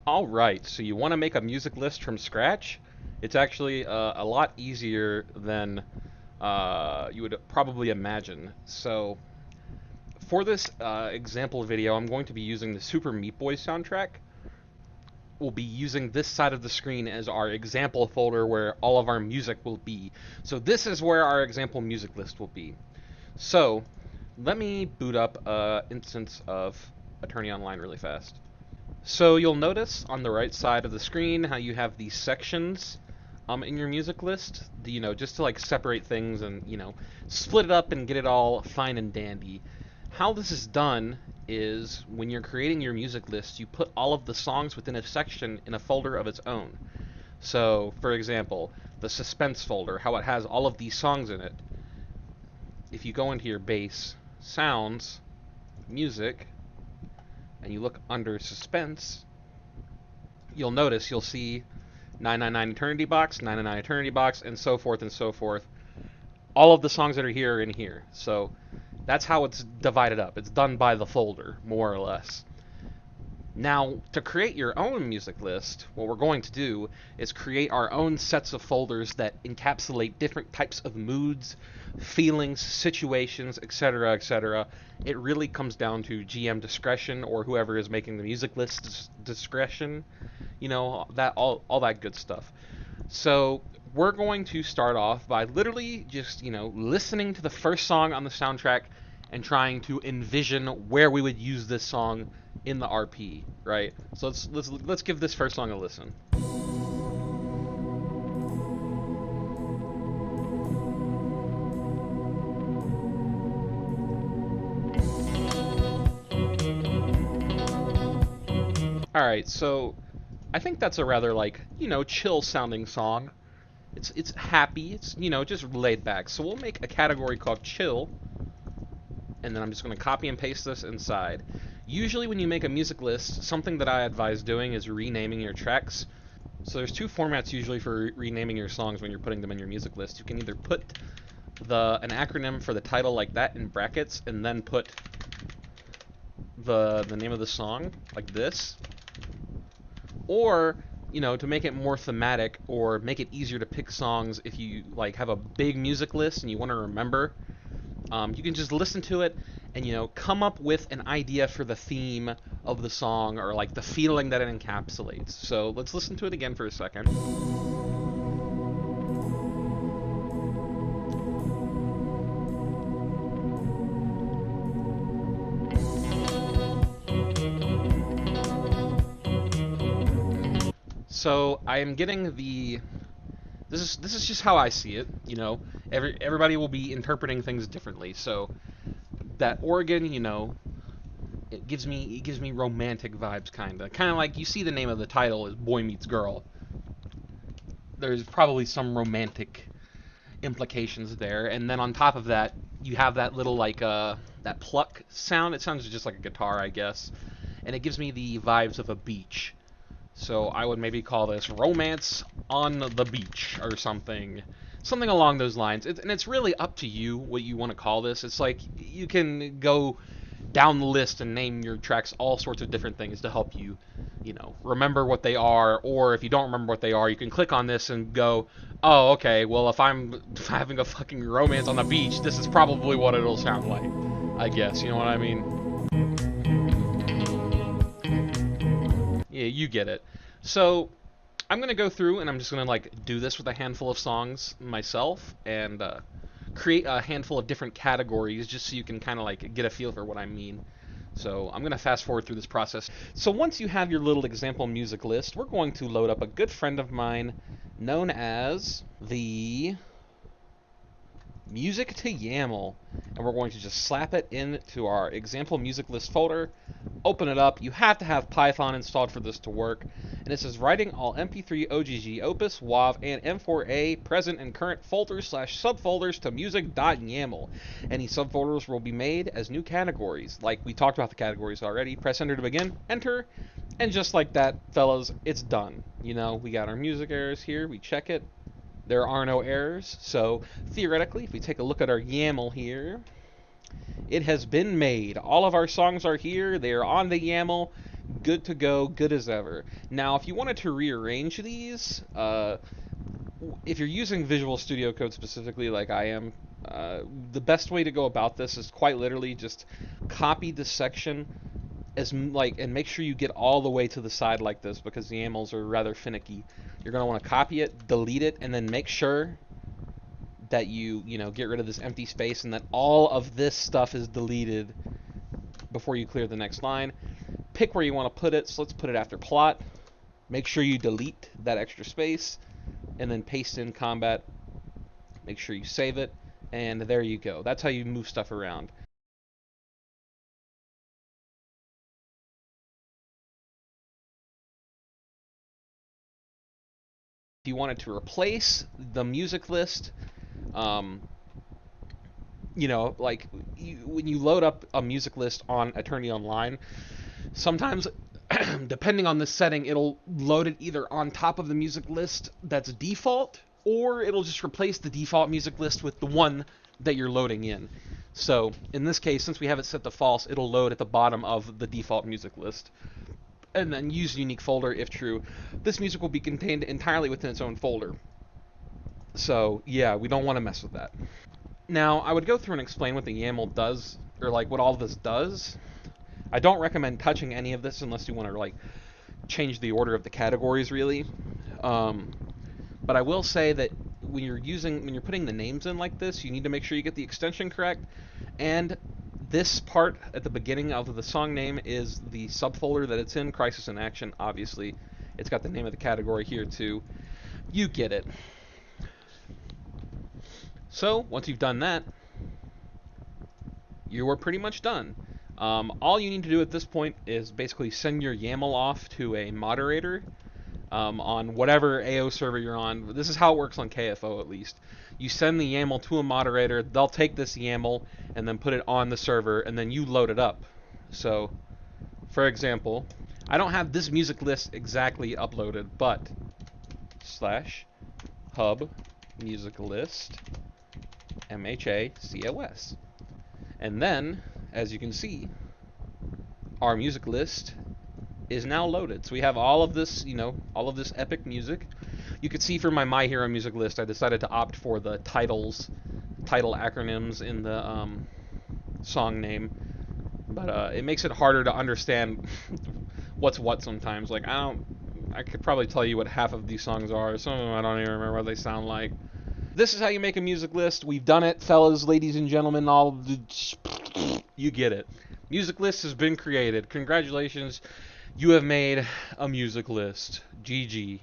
Alright, so you want to make a music list from scratch? It's actually a lot easier than you would probably imagine. So, for this example video, I'm going to be using the Super Meat Boy soundtrack. We'll be using this side of the screen as our example folder where all of our music will be. So this is where our example music list will be. So, let me boot up an instance of Attorney Online really fast. So you'll notice on the right side of the screen how you have these sections in your music list, just to like separate things and, split it up and get it all fine and dandy. How this is done is when you're creating your music list, you put all of the songs within a section in a folder of its own. So, for example, the suspense folder, how it has all of these songs in it. If you go into your bass, sounds, music, and you look under suspense, you'll see 999 Eternity Box, 999 Eternity Box, and so forth and so forth. All of the songs that are here are in here. So that's how it's divided up. It's done by the folder, more or less. Now, to create your own music list, what we're going to do is create our own sets of folders that encapsulate different types of moods, feelings, situations, etc., etc. It really comes down to GM discretion or whoever is making the music list discretion, that all that good stuff. So we're going to start off by literally just, listening to the first song on the soundtrack and trying to envision where we would use this song in the RP, right? So let's give this first song a listen. Alright, so I think that's a rather chill sounding song. It's happy, it's just laid back. So we'll make a category called chill, and then I'm just going to copy and paste this inside. Usually when you make a music list, something that I advise doing is renaming your tracks. So there's two formats usually for renaming your songs when you're putting them in your music list. You can either put an acronym for the title like that in brackets, and then put the name of the song like this. Or, to make it more thematic or make it easier to pick songs if you have a big music list and you want to remember, you can just listen to it and come up with an idea for the theme of the song or the feeling that it encapsulates. So let's listen to it again for a second. So I am getting this is just how I see it, Everybody will be interpreting things differently. So that organ, it gives me romantic vibes, kind of like you see the name of the title is Boy Meets Girl. There's probably some romantic implications there, and then on top of that, you have that little that pluck sound. It sounds just like a guitar, I guess, and it gives me the vibes of a beach. So I would maybe call this Romance on the Beach or something along those lines. And it's really up to you what you want to call this. It's like you can go down the list and name your tracks all sorts of different things to help you, remember what they are. Or if you don't remember what they are, you can click on this and go, oh, okay, well, if I'm having a fucking romance on the beach, this is probably what it'll sound like, I guess. You know what I mean? Yeah, you get it. So I'm going to go through and I'm just going to do this with a handful of songs myself and create a handful of different categories just so you can kind of get a feel for what I mean. So I'm going to fast forward through this process. So once you have your little example music list, we're going to load up a good friend of mine known as the Music to YAML, and we're going to just slap it into our example music list folder, open it up. You have to have Python installed for this to work, and it says writing all MP3, OGG, Opus, WAV, and M4A present and current folders/subfolders to music.yaml. Any subfolders will be made as new categories. Like we talked about the categories already. Press enter to begin, enter, and just like that, fellas, it's done. We got our music errors here, we check it. There are no errors, so theoretically, if we take a look at our YAML here, it has been made. All of our songs are here, they are on the YAML, Good to go, good as ever. Now, if you wanted to rearrange these, if you're using Visual Studio Code specifically, like I am, the best way to go about this is quite literally just copy the section and make sure you get all the way to the side like this, because the YAMLs are rather finicky. You're going to want to copy it, delete it, and then make sure that you get rid of this empty space and that all of this stuff is deleted before you clear the next line. Pick where you want to put it. So let's put it after plot. Make sure you delete that extra space and then paste in combat. Make sure you save it, and there you go. That's how you move stuff around. If you wanted to replace the music list, um, when you load up a music list on Eternity Online, sometimes depending on the setting, it'll load it either on top of the music list that's default, or it'll just replace the default music list with the one that you're loading in. So in this case, since we have it set to false, it'll load at the bottom of the default music list. And then use unique folder if true. This music will be contained entirely within its own folder. So yeah, we don't want to mess with that. Now, I would go through and explain what the YAML does, or like what all this does. I don't recommend touching any of this unless you want to like change the order of the categories, really. But I will say that when you're putting the names in like this, you need to make sure you get the extension correct. And this part at the beginning of the song name is the subfolder that it's in, Crisis in Action, obviously. It's got the name of the category here too. You get it. So, once you've done that, you are pretty much done. All you need to do at this point is basically send your YAML off to a moderator on whatever AO server you're on. This is how it works on KFO, at least. You send the YAML to a moderator, they'll take this YAML and then put it on the server, and then you load it up. So, for example, I don't have this music list exactly uploaded, but /hub music list MHACOS. And then, as you can see, our music list is now loaded. So we have all of this, all of this epic music. You could see from my Hero music list, I decided to opt for the title acronyms in the song name, but it makes it harder to understand what's what sometimes. Like I could probably tell you what half of these songs are. Some of them I don't even remember what they sound like. This is how you make a music list. We've done it, fellas, ladies and gentlemen. You get it. Music list has been created. Congratulations. You have made a music list. GG.